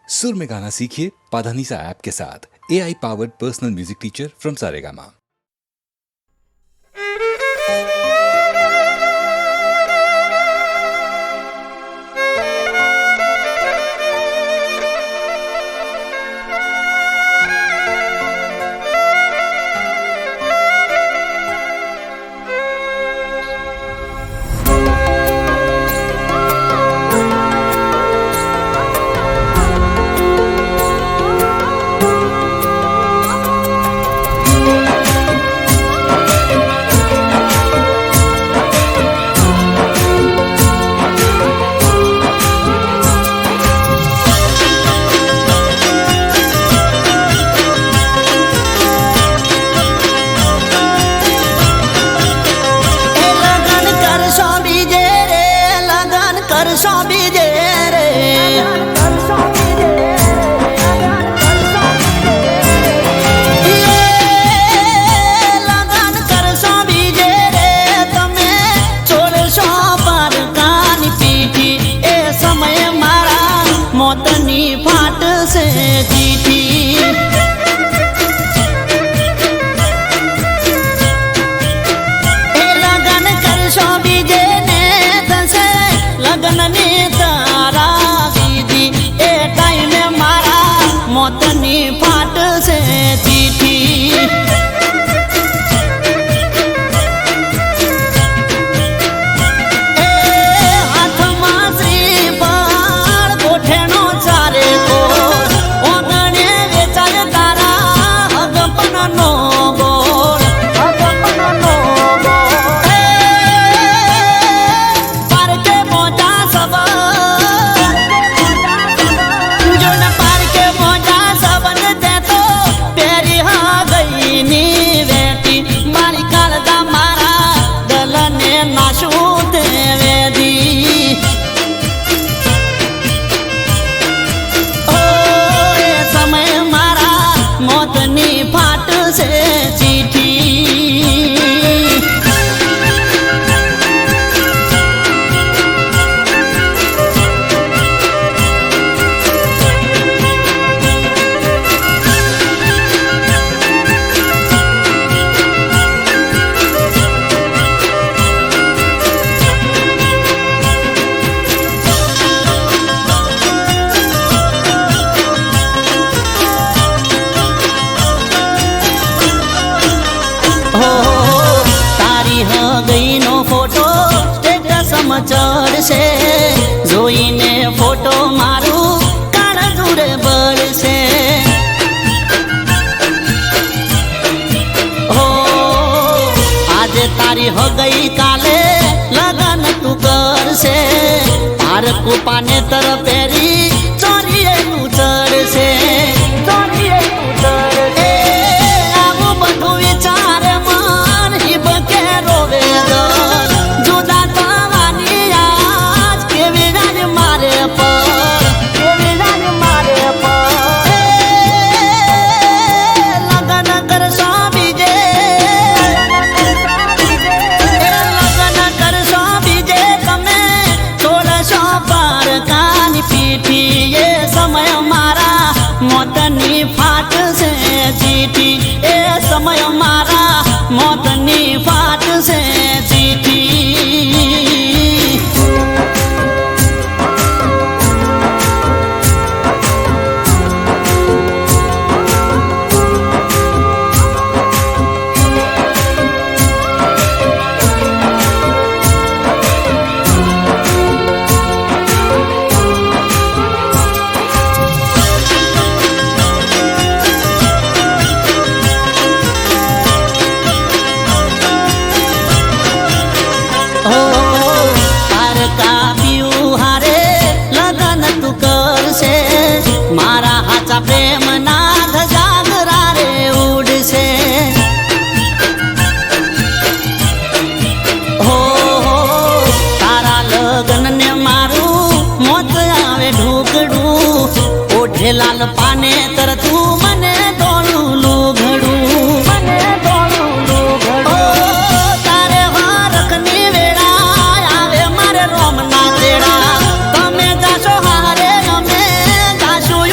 सुर में गाना सीखिए पाधानीसा ऐप के साथ। AI powered personal music teacher from Saregama. ચડશે જોઈને ફોટો મારું કાળ દૂર બળશે હો આજે તારી હો ગઈ કાલે લગન તું કરશે તાર કુપાને તર પહેરી ચોરીએ તું ચડશે ચોરીએ તું ચડશે આવું બધું વિચાર મન હિબ કે રોવે જુદા મોતની ફાટ છે ચીઠી એ સમય મારા મોતની ફાટ છે ચીઠી મારા હાચા પ્રેમ ના ધજાગરા રે ઉડશે હો તારા લગન ને મારું મોત આવે ઢૂકડું ઓઢે લાલ પાને તર તું મને દોડું લુઘડું મને દોડું લુઘડું તારે વારખની વેળા આવે મારે રોમના તેડા તમે જાશો હારે અમે જાશું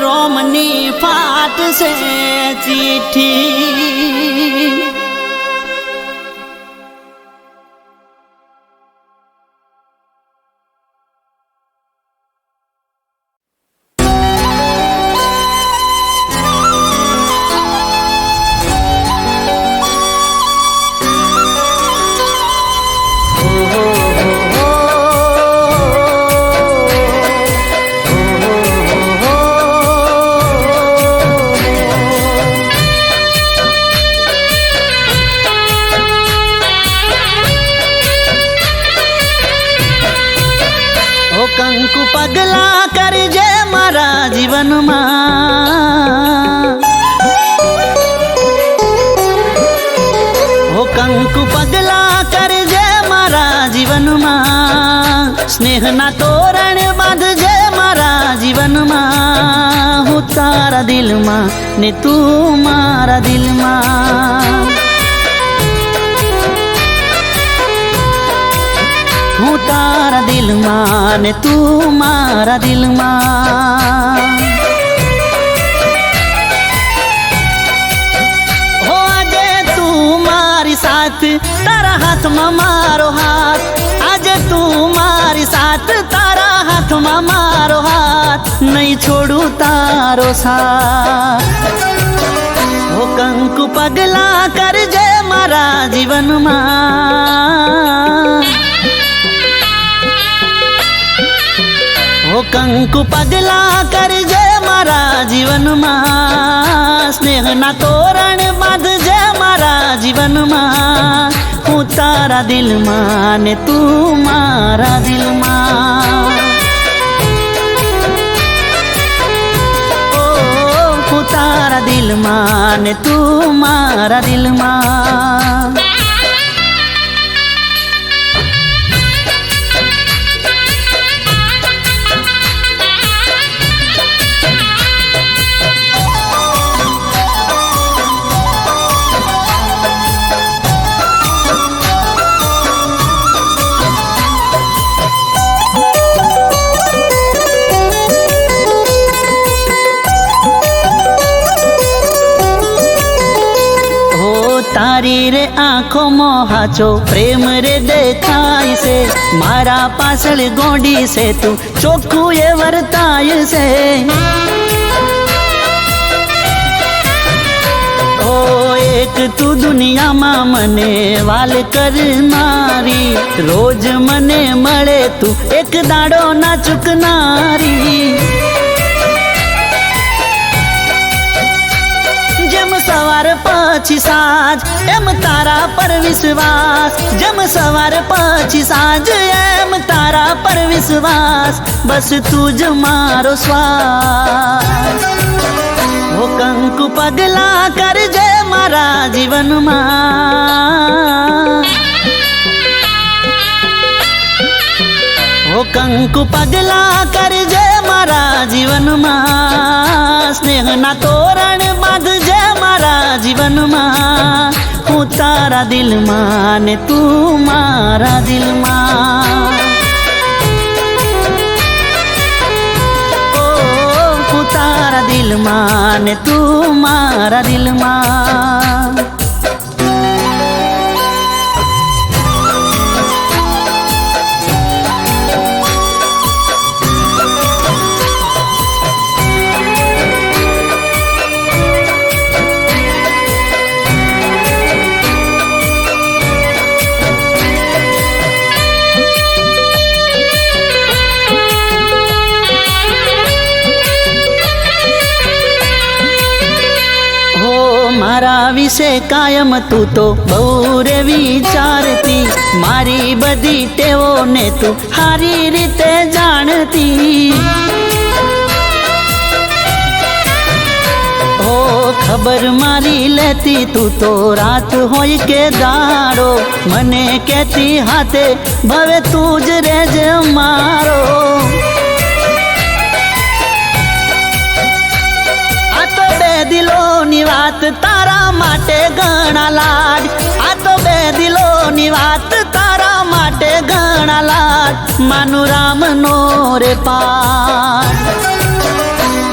રોમની ફાટશે ચીઠી. કંકુ પગલા કરજે મારા જીવનમાં, હો કંકુ પગલા કરજે મારા જીવનમાં, સ્નેહના તોરણ બાંધજે મારા જીવનમાં. હું તારા દિલમાં ને તું મારા દિલમાં, હું તારા દિલમાં ને તું મારા દિલમાં. હો આજે તું મારી સાથ, તારા હાથમાં મારો હાથ. આજે તું મારી સાથ, તારા હાથમાં મારો હાથ. નહીં છોડું તારો સાથ. હો કંકુ પગલા કરજે મારા જીવનમાં, હો કંકુ પગલા કરજે મારા જીવનમાં, સ્નેહના તોરણ બાંધજે મારા જીવનમાં. હું તારા દિલમાં ને તું મારા દિલમાં, ઓ હું તારા દિલમાં ને તું મારા દિલમાં. તારી રે આંખોમાં હાચો પ્રેમ રે દેખાય છે, મારા પાછળ ગોંડી છે તું ચોખ્ખું એ વર્તાય છે. ઓ એક તું દુનિયામાં મને વાલ કરનારી, રોજ મને મળે તું એક દાડો ના ચૂકનારી. જેમ સવાર પછી સાંજ એમ તારા પર વિશ્વાસ, જેમ સવાર પછી સાંજ એમ તારા પર વિશ્વાસ. બસ તું જ મારો શ્વાસ. હો કંકુ પગલા કરજે મારા જીવનમાં, હો કંકુ પગલા કરજે મારા જીવનમાં, સ્નેહના તોરણ બાંધજે મારા જીવનમાં. હું તારા દિલમાં ને તું મારા દિલમાં, ઓ હું તારા દિલમાં ને તું મારા દિલમાં. મારા વિશે કાયમ તું તો બહુ રે વિચારતી, મારી બધી ટેવોને તું સારી રીતે જાણતી. ઓ ખબર મારી લેતી તું તો રાત હોય કે દાડો, મને કહેતી હાથે ભવે તું જ રહેજે મારો. આ તો બે દિલોની વાત તારા માટે ઘણા લાડ, આ તો બે દિલોની વાત તારા માટે ઘણા લાડ. માનું રામનો રે પાઠ.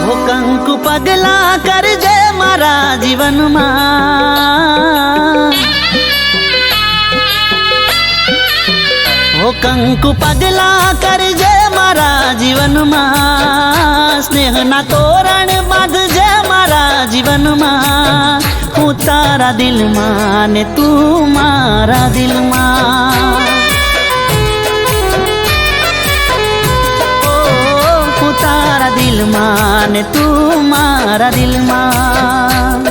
હો કંકુ પગલા કરજે મારા જીવનમાં, ઓ કંકુ પગલા કરજે મારા જીવનમાં, સ્નેહના તોરણ બાંધજે મારા જીવનમાં, હું તારા દિલમાં ને તું મારા દિલમાં, હું તારા દિલમાં ને તું મારા દિલમાં.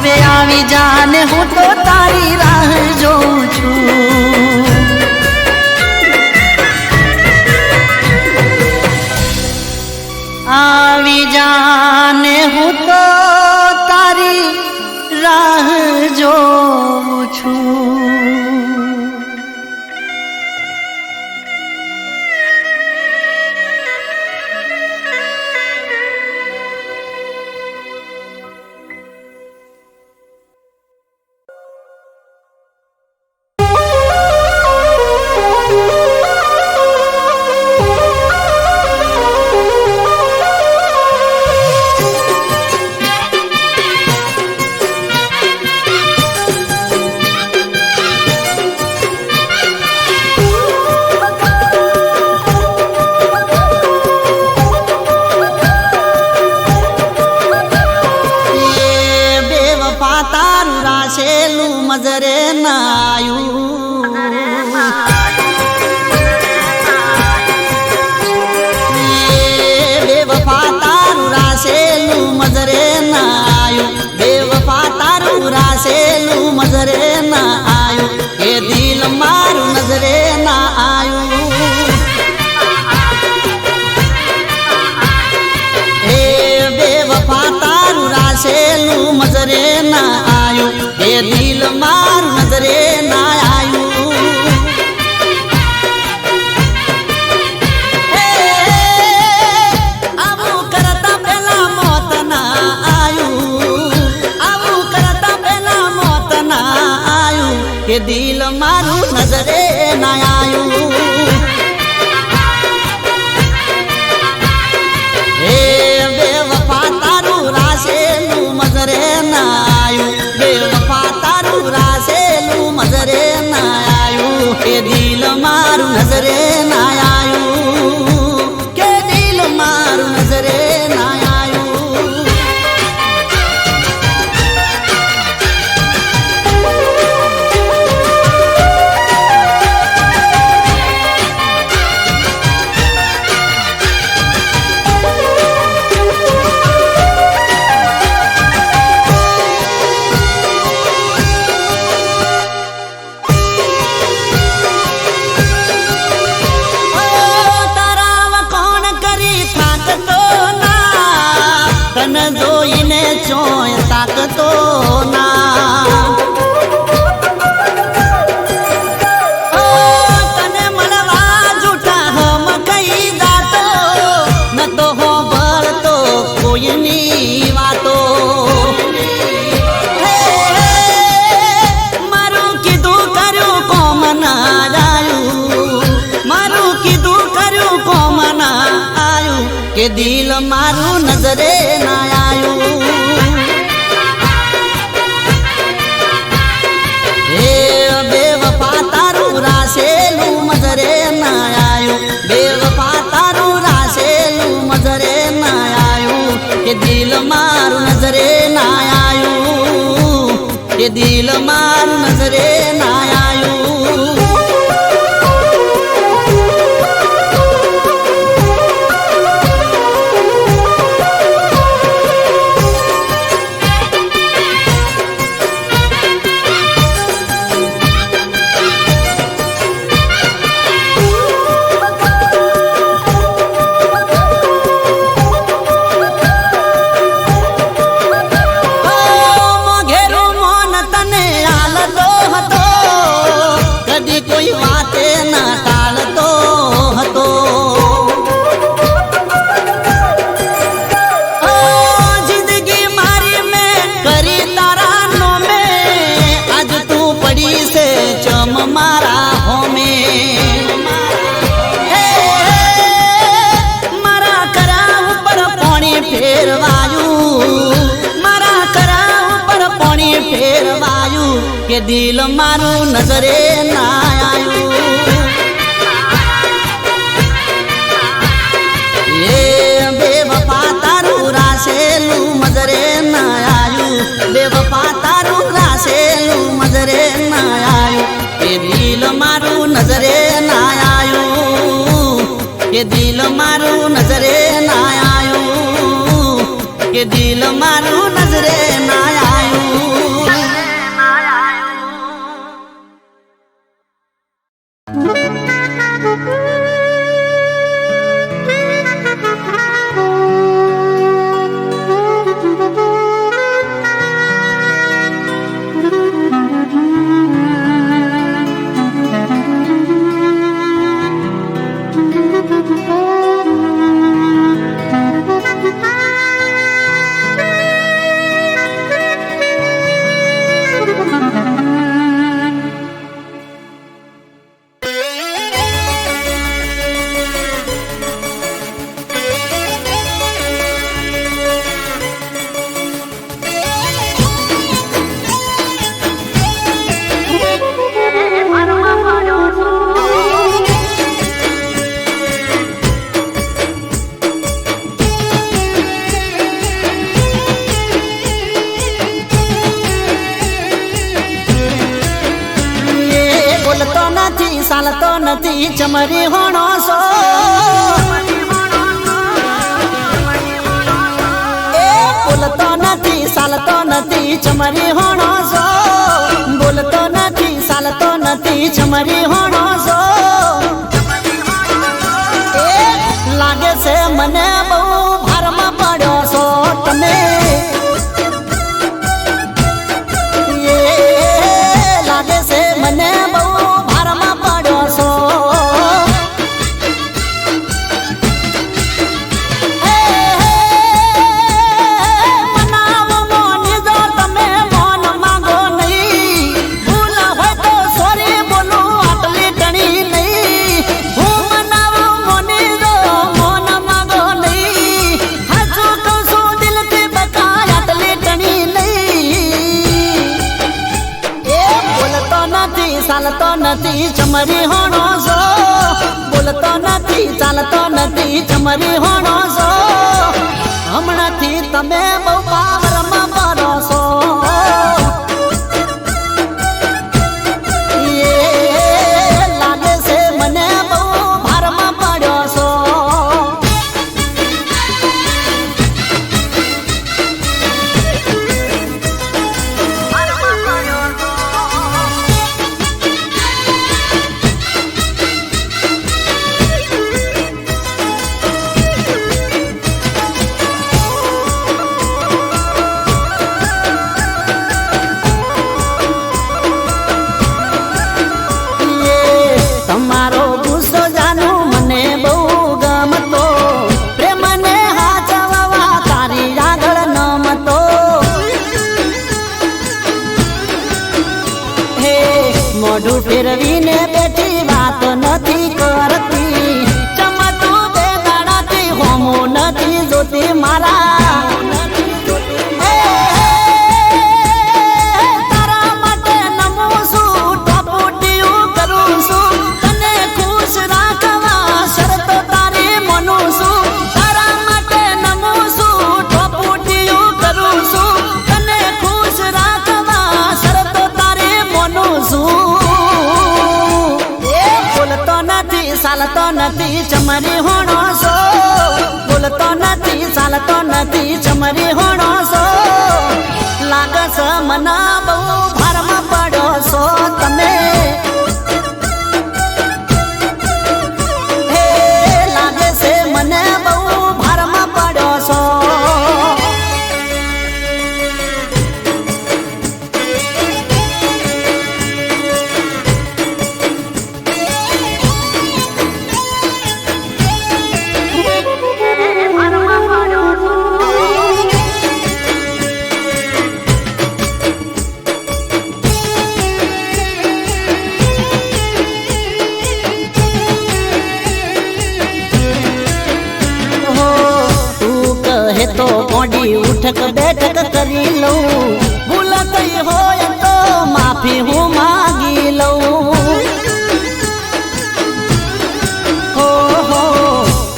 હવે આવી જાને હું તો તારી રાહ જોઉં છું. આવી જાને હું તો તારી રાહ જોઉં છું. મજરે નાયું બેવફા તારું રાસેલું મજરે નાયું બેવફા તારું રાસેલું મજરે ના આયું એ દિલ મારું નજરે ના આયું એ બેવફા તારું રાસેલું મજરે ના આયું એ દિલ મારું નજરે ના આયું આવું કરતા પેલા મોત ના આયું આવું કરતા પેલા મોત ના આયું એ દિલ મારું નજરે ના આયું એ બેવફા તારું રાસેલું મજરે ના આયું બેવફા તારું રાસેલું મજરે ના આયું કે દિલ મારું નજરે ના આયું કે દિલ મારું નજરે ના આયું તને જોઈને ચોય તાકતો ના તને મળવા જૂઠા હમ કઈ દાતો ન તો હો ભરતો કોઈની વાતો મારું કીધું કર્યું કોમ ના આયું મારું કીધું કર્યું કોમ ના આયું કે દિલ મારું નજરે ના આયું એ બેવફા તારું રાસેલું મજરે ના આયું બેવફા તારું રાસેલું મજરે ના આયું કે દિલ મારું નજરે ના આયું કે દિલ મારું નજરે ના આયું કોઈ વાતે ના ટાળતો હતો જિંદગી મારી મેં કરી તારા નોમે આજ તું પડી છે ચમ મારા હોમે મારા કરા ઉપર પાણી ફેરવાયું મારા કરા ઉપર પાણી ફેરવાયું કે દિલ મારું નજરે ના આયું એ બેવફા તારું રાસેલું મજરે ના આયું બેવફા તારું રાસેલું મજરે ના આયું કે દિલ મારું નજરે ના આયું કે દિલ મારું નજરે ના આયું કે દિલ મારું નજરે ના આયું ચાલતો નથી ચમરી હોણો સો એ બોલતો નથી ચાલતો નથી ચમરી હોણો સો બોલતો નથી ચાલતો નથી ચમરી હોણો સો એ લાગે છે મને બહુ ભારમાં પડ્યો છો તમે લાગે છે મને બહુ ભારમાં પડ્યો છો મનાવો મોની જો તમે મોન માંગો નહીં ભૂલ હોય તો સોરી બોલું આટલી ટણી નહીં હું મનાવું મોની જો મોન માંગો નહીં હજુ કહું છું દિલથી બકા આટલી ટણી નહીં એ બોલતો નથી ચાલતો નથી ચમરી હોણો છો બોલતો નથી ચાલતો નથી ચમરી હોણો છો હમણાંથી તમે બહુ પાવરમાં પડો છો એ લાગે છે મને બહુ ભારમાં પડ્યો છો તમારો ગુસ્સો જાનું મને બહુ ગમતો પ્રેમને હાચવવા તારી આગળ નમતો હે મોઢું ફેરવીને બેઠી વાત નથી કરતી ચમતું બે દાડાથી હોમો નથી જોતી મારા ચાલતો નથી ચમરી હોણો છો બોલતો નથી ચાલતો નથી ચમરી હોણો છો લાગે છે મને બહુ ભારમાં પડ્યો છો તમે હે લાગે છે મને બહુ ભારમાં પડ્યો છો તો મોડી ઉઠક બેઠક કરી લઉં ભૂલ થઈ હોય તો માફી હું માગી લઉં હો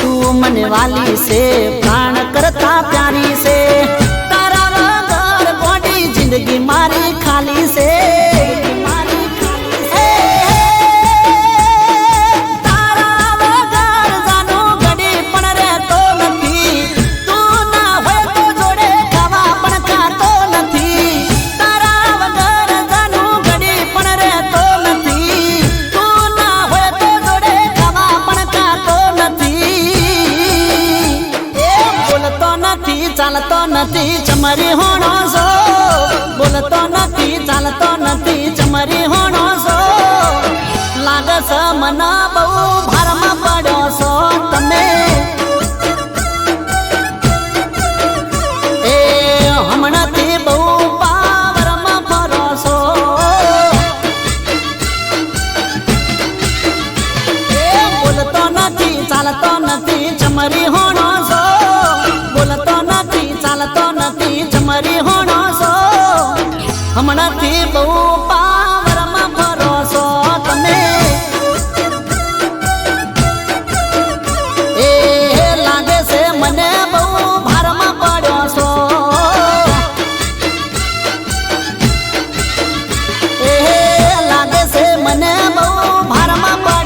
તું મને વાલી છે પ્રાણ કરતા પ્યારી છે તારા વગર મોડી જિંદગી મારી ખાલી છે ચાલતો નથી ચમરી હોણો છો બોલતો નથી ચાલતો નથી ચમરી હોણો છો લાગે છે મને બહુ ભારમાં પડ્યો છો તમે એ હમણાંથી બહુ પાવરમાં ફરો છો એ બોલતો નથી ચાલતો નથી ચમરી હોણો છો બોલતો નથી ચાલતો નથી ચમરી હોણો છો હમણાંથી બહુ પાવરમાં ફરો છો તમે એ લાગે છે મને બહુ ભારમાં પડ્યો છો એ લાગે છે મને બહુ ભારમાં પડ્યો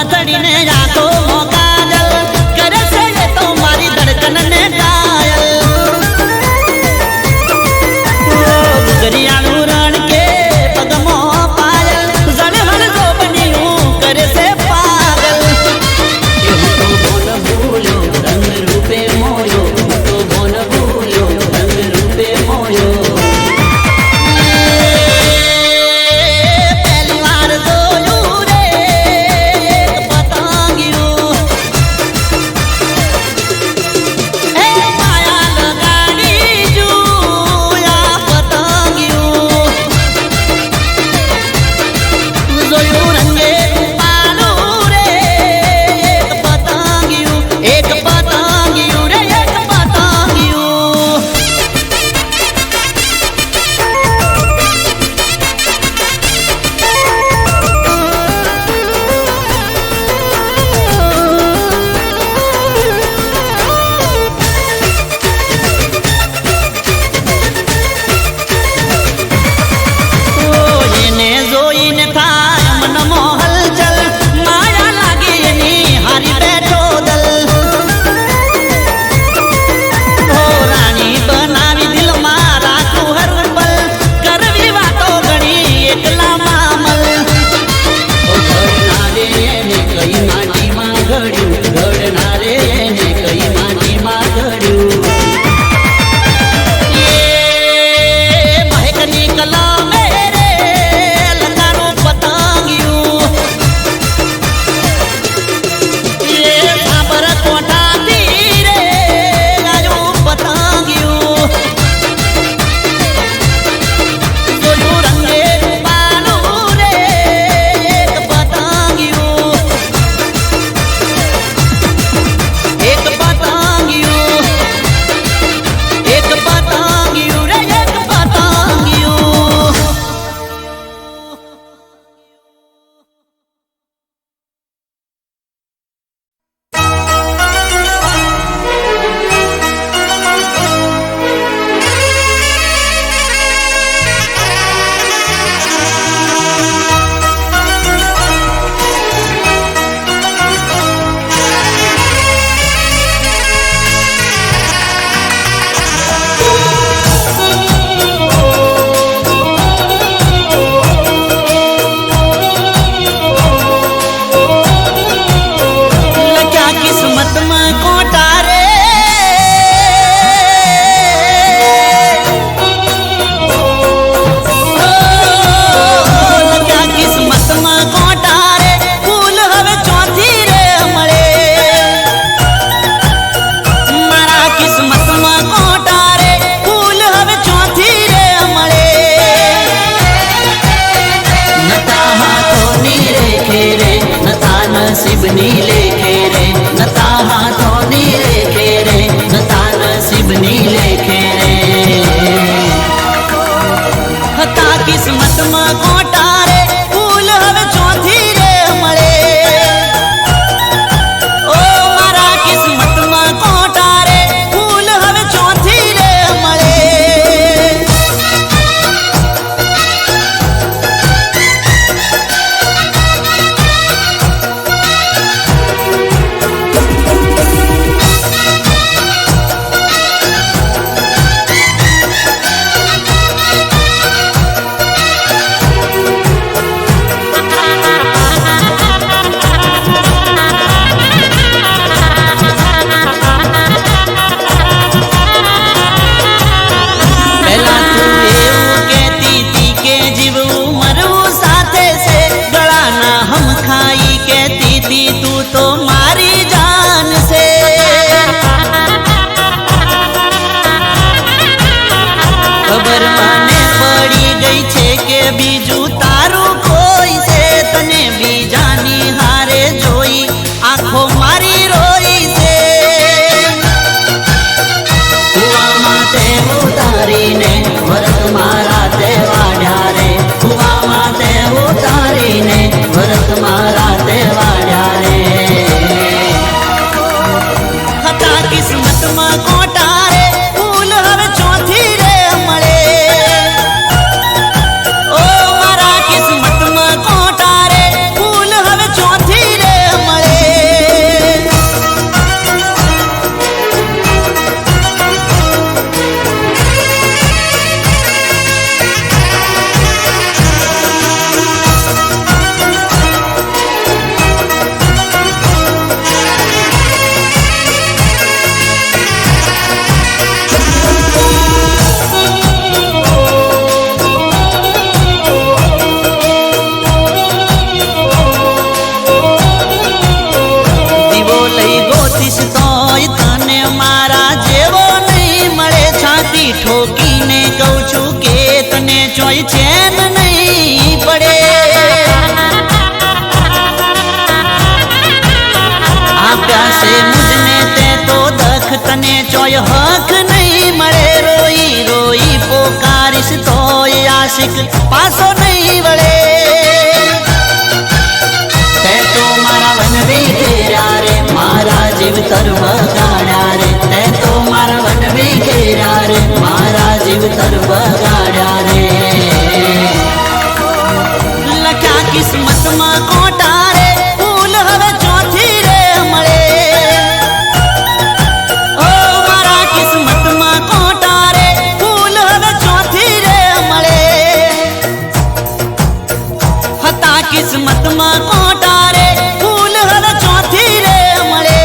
પાથડીને આખો મોકાજલ કરે છે એ તો મારી ધડકનને ઘાયલ ગુજરિયાનું રણ કે પગમાં પાયલ જળહળ જો બન્યું કરે છે પાગલ એવું તો બોન ભૂલ્યો રંગ રૂપે મોયો તો બોન ભૂલ્યો રંગ રૂપે મોયો પહેલી વાર જોયું રે એક પતંગિયું હે માયા લગાડી જુયા પતંગિયું જોયું રંગે પાલું રે એક પતંગિયું રે એક પતંગિયું એને જોઈને થાય મનમાં હલચલ માયા લાગે એની હારી બેઠો દલ ઓ રાણી બનાવી દિલમાં રાખું હર પલ કરવી વાતો ઘણી એકલા મામલ ઘડનારે એને કઈ માટીમાં ઘડ્યું ઘડનારે એને કઈ માટીમાં ઘડ્યું મહેકની કલમે રે લંગાનું પતંગિયું સાબર કોઠાથી રે ગાયું પતંગિયું જોયું રંગે રૂપાનું રે એક પતંગિયું એક પતંગિયું એક પતંગિયું રે એક પતંગિયું क्या किस्मत में कोटा रे क्या किस्मत में कोटा रे फूल हवे चौथी रे મળે મારા કિસ્મત માં કોટા રે ફૂલ હવે ચોથી રે મળે નતા હાથોની રેખે રે નતા નસીબની લેખે રે નતા હાથોની રેખે રે નતા નસીબની લેખે રે હતા કિસ્મતમાં કોટા રે ફૂલ હવે ચોથી રે મળે ઓ મારા કિસ્મતમાં કોટા રે ફૂલ હવે ચોથી રે મળે તને ચોય હક નહીં મળે. રોઈ રોઈ પોકારીશ તોય આશિક પાછો નહીં વળે. તે તો મારા વનવી ઘેર્યા રે, મારા જીવતર બગાડ્યા રે. તે તો મારા વનવી ઘેર્યા રે, મારા જીવતર બગાડ્યા રે. લખ્યા કિસ્મતમાં કોટા રે, ફૂલ હવે ચોથી રે મળે. ઓ મારા કિસ્મતમાં કોટા રે, ફૂલ હવે ચોથી રે મળે. હતા કિસ્મતમાં કોટા રે, ફૂલ હવે ચોથી રે મળે.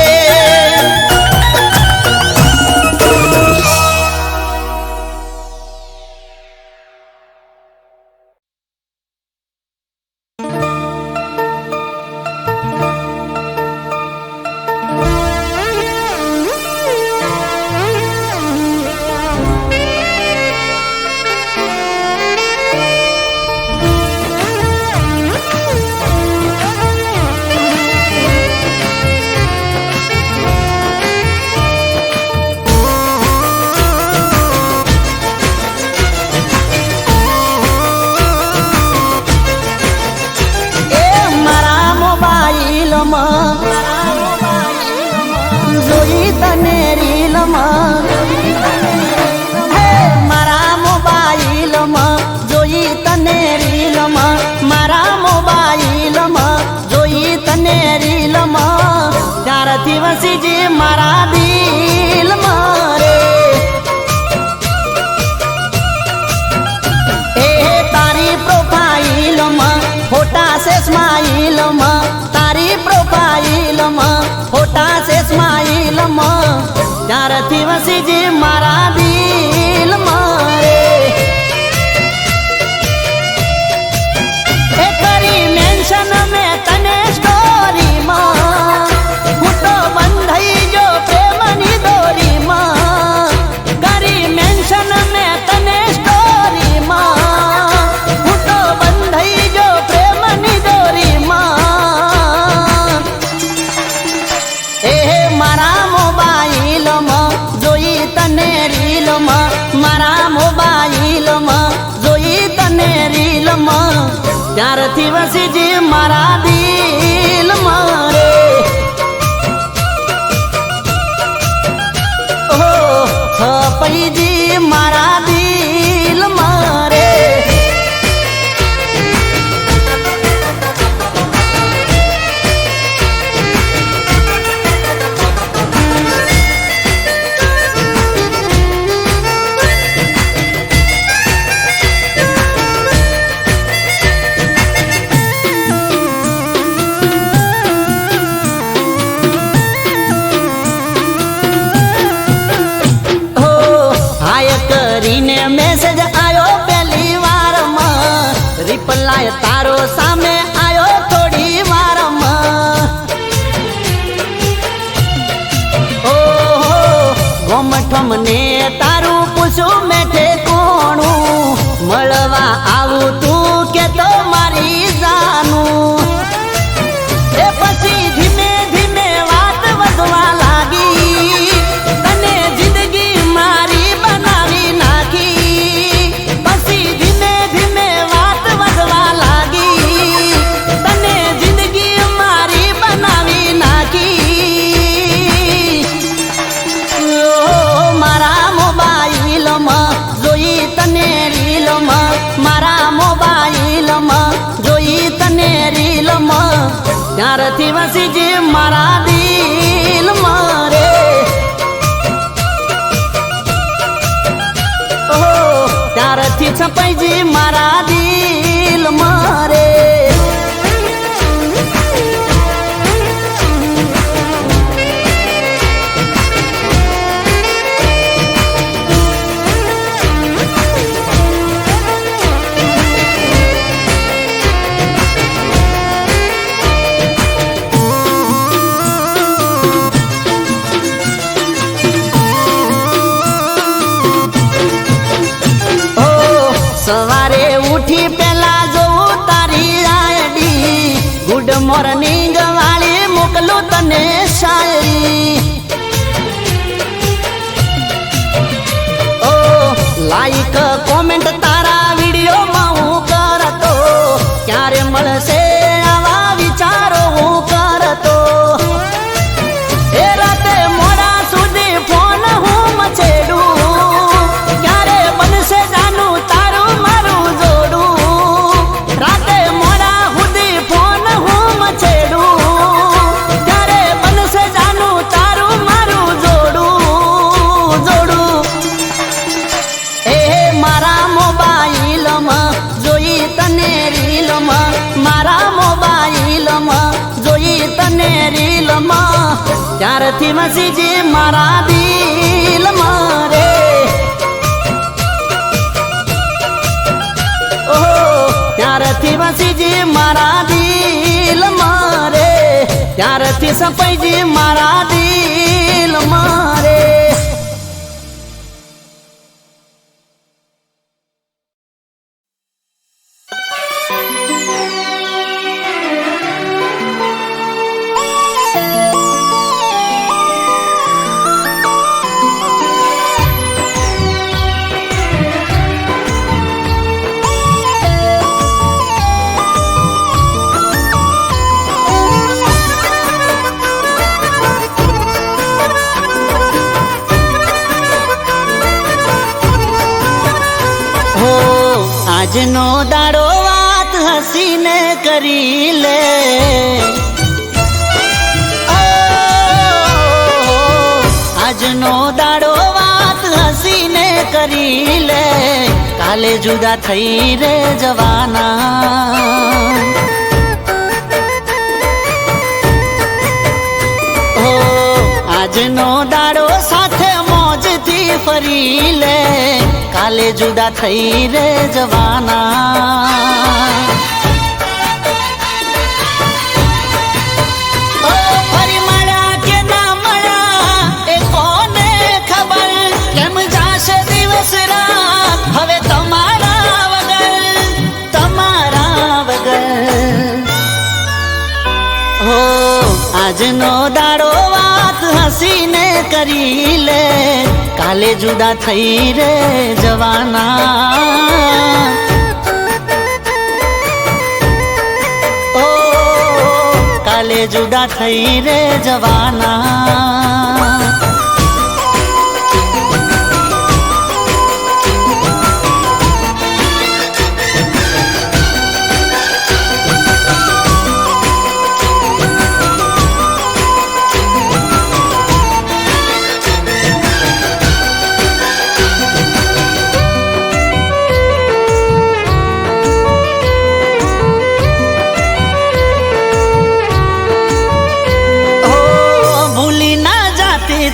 જોઈ તને રીલમાં, હે મારા મોબાઈલમાં જોઈ તને રીલમાં, મારા મોબાઈલમાં જોઈ તને રીલમાં. ત્યારથી વસી જે મારા દિલમાં રે. એ તારી પ્રોફાઈલમાં ફોટા છે સ્માઈલમાં, તારી પ્રોફાઈલમાં ફોટા છે સ્માઈલમાં. ત્યારથી વસી જે મારા દિલમાં રે. એ કરી મેન્શન મેં તને સ્ટોરીમાં, હું તો બંધાઈ જો પ્રેમની દોરીમાં. કરી મેન્શન મેં તને સ્ટોરીમાં, હું તો બંધાઈ જો પ્રેમની દોરીમાં. એ મારા મોબાઈલમાં જોઈ તને રીલમાં, મારા મોબાઈલમાં જોઈ તને રીલમાં. ત્યારથી વસી જે મારા દિલમાં રે. ઓહો છપાઈ જી મારા દિલમાં રે. કરીને મેસેજ આયો પહેલી વારમાં, રિપ્લાય તારો સામે આયો થોડી વારમાં. ઓહો ગોમઠમ ને તારું પૂછું મેઠે કોણું, મળવા આવું તું કે તો મારી જાનું. એ પછી ધીમે ધીમે વાત વધવા લાગી, તને જિંદગી મારી બનાવી નાખી. પછી ધીમે ધીમે વાત વધવા લાગી, તને જિંદગી મારી બનાવી નાખી. મારા મોબાઈલમાં જોઈ તને રીલમાં, મારા મોબાઈલમાં જોઈ તને રીલમાં. ત્યારથી વસી જે મારા દિલમાં રે. ઓહો ત્યારથી છપાઈ જે મારા દિલમાં રે. સવારે ઉઠી પેલા જોઉં તારી આઈડી, ગુડ મોર્નિંગ વાળી મોકલું તને શાયરી. લાઈક કોમેન્ટ તારા વિડીયોમાં હું કરતો, ક્યારે મળશે આવા વિચારો હું કરતો. એ રાતે મોડા સુધી ફોન હું મચેડું, ક્યારે બનશે જાનું તારું મારું જોડું. રાતે મોડા સુધી ફોન હું મચેડું, ક્યારે બનશે જાનું તારું મારું જોડું. એ મારા મોબાઈલમાં જોઈ તને રીલમાં, મારા મોબાઈલમાં જોઈ તને રીલમાં, ત્યારથી મસીજી મારા દિલમાં રે. ઓહો, ત્યારથી મસીજી મારા દિલમાં રે, ત્યારથી સફાઈજી મારા દિલમાં રે. આજનો દાડો વાત હસીને કરી લે, આજનો દાડો વાત હસીને કરી લે, કાલે જુદા થઈ રે જવાના. ઓ આજનો દાડો સાથે મોજથી ફરી લે, કાલે જુદા થઈ રે જવાના. ઓ ફરી મળ્યા કે ના મળ્યા એ કોને ખબર, કેમ જાશે દિવસ રાત હવે તમારા વગર. હો આજનો દાડો વાત હસીને કરી લે, કાલે જુદા થઈ રે જવાના. ઓ કાલે જુદા થઈ રે જવાના.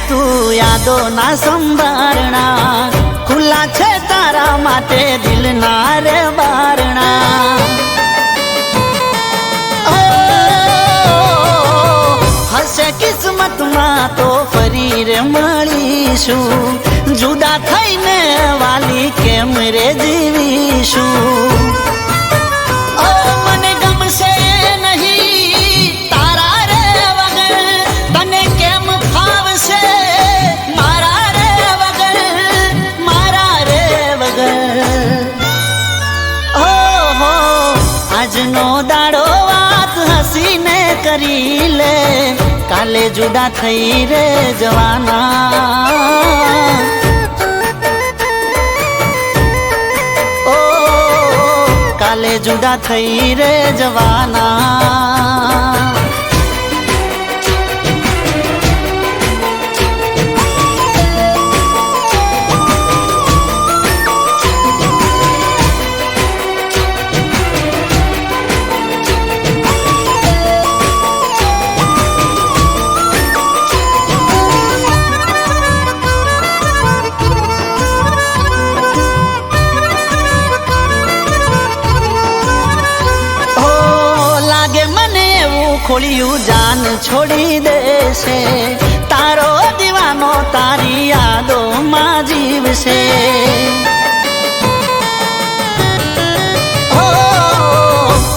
તું યાદો ના સંભારણા, ખુલ્લા છે તારા માટે દિલના રે બારણા. હશે કિસ્મતમાં તો ફરી રે મળીશું, જુદા થઈને વાલી કેમ રે જીવીશું. મને ગમશે નહીં તારા રે વગર, તને કેમ ફાવશે મારા રે વગર. ઓહો આજનો દાડો વાત હસીને કરી લે, કાલે જુદા થઈ રે જવાના. ઓ કાલે જુદા થઈ રે જવાના. ખોળિયું જાન છોડી દેશે, તારો દીવાનો તારી યાદોમાં જીવશે.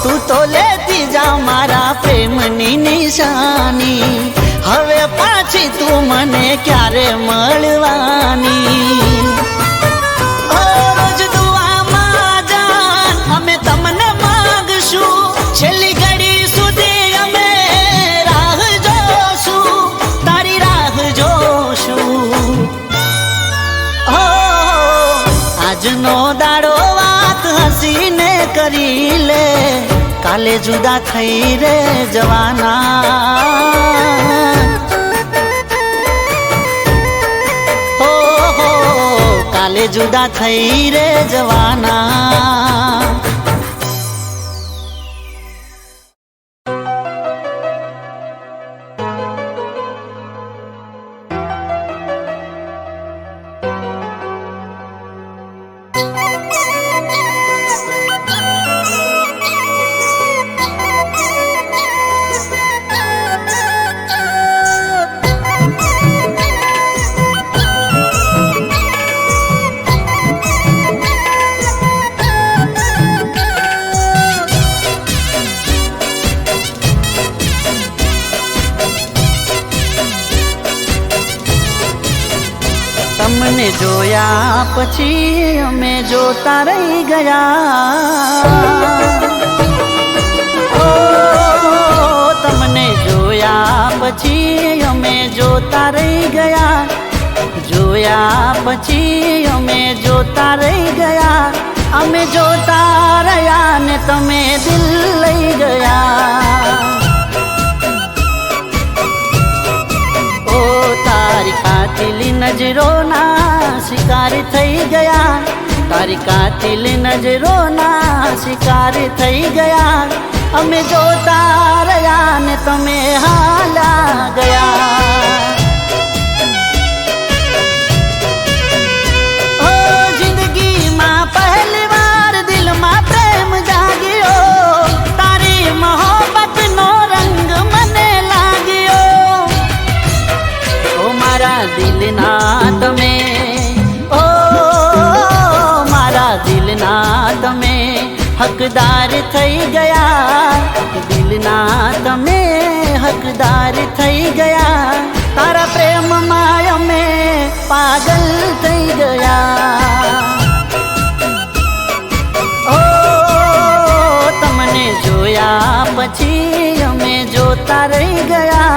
તું તો લેતી જા મારા પ્રેમની નિશાની, હવે પાછી તું મને ક્યારે મળવાની. કાલે જુદા થઈ રે જવાના હો કાલે જુદા થઈ રે જવાના તમને જોયા પછી અમે જોતા રહી ગયા ઓ તમને જોયા પછી અમે જોતા રહી ગયા જોયા પછી અમે જોતા રહી ગયા અમે જોતા રહ્યા ને તમે દિલ લઈ ગયા તારી કાતિલી નજરોના શિકાર થઈ ગયા તારી કાતિલી નજરોના શિકાર થઈ ગયા અમે જોતા રહ્યા ને તમે હાલા ગયા ઓ જિંદગીમાં પહેલી વાર દિલમાં પ્રેમ જાગ્યો તારી મોહબ્બતનો રંગ મને લાગ્યો મારા દિલના તમે ઓ મારા દિલના તમે હકદાર થઈ ગયા દિલના તમે હકદાર થઈ ગયા તારા પ્રેમમાં અમે પાગલ થઈ ગયા ઓ તમને જોયા પછી અમે જોતા રહી ગયા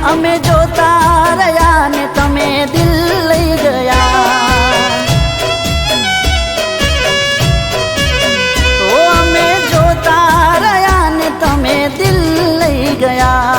અમે જોતા રહ્યા ને તમે દિલ લઈ ગયા ઓ અમે જોતા રહ્યા ને તમે દિલ લઈ ગયા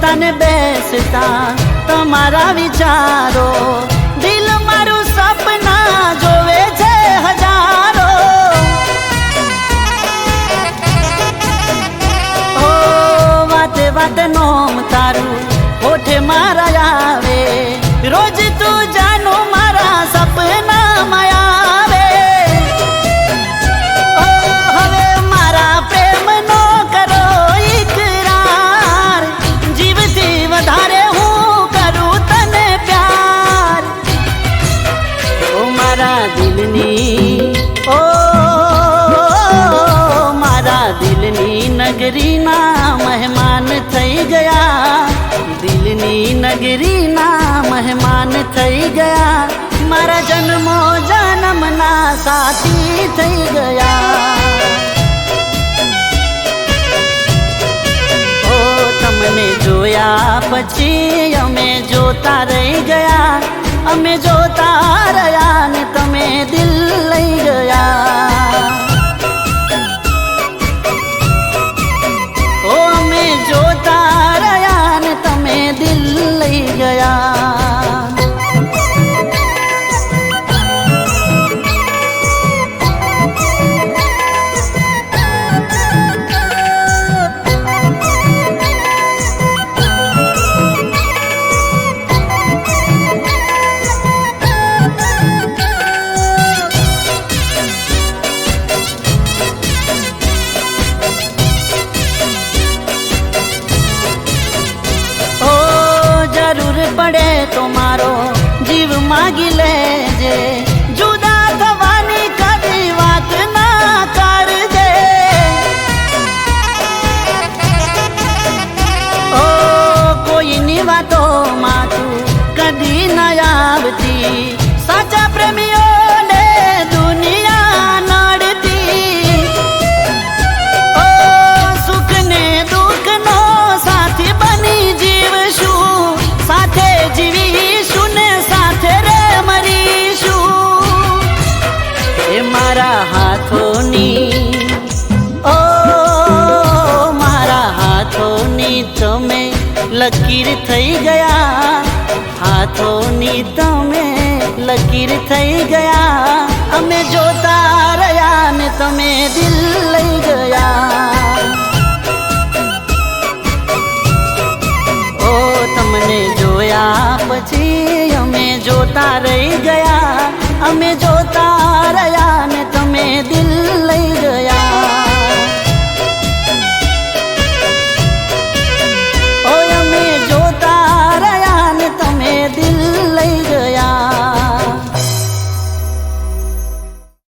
તને બેસતા તમારા વિચારો દિલ મારું સપના જોવે છે હજારો ઓ વાતે વાતે નોમ તારું હોઠે મારા આવે રોજ તું જાનો મારા સપનામાં આવે ઓ હવે મારા પ્રેમનો કરો ઈકરાર વધારે હું કરું તને પ્યાર ઓ મારા દિલની ઓ મારા દિલની નગરીના મહેમાન થઈ ગયા દિલની નગરીના મહેમાન થઈ ગયા મારા જન્મો જન્મના સાથી થઈ ગયા તમને જોયા પછી અમે જોતા રહી ગયા અમે જોતા રહ્યા ને તમે દિલ લઈ ગયા ઓ અમે જોતા રહ્યા ને તમે દિલ લઈ ગયા પડે તો મારો જીવ માગી લેજે જુદા થવાની કદી વાત ના કરજે વાતોમાં તું કદી ન આવતી સાચા પ્રેમીઓને દુનિયા નડતી ઓ સુખ ને દુઃખ નો સાથી બની જીવશું સાથે જીવીશું ને સાથે રે મરીશું એ મારા હાથોની ઓ મારા હાથોની તમે લકીર થઈ ગયા હાથોની તમે લકીર થઈ ગયા અમે જોતા રહ્યા ને તમે દિલ લઈ ગયા ઓ તમને જોયા પછી અમે જોતા રહી ગયા અમે જોતા રહ્યા ને તમે દિલ લઈ ગયા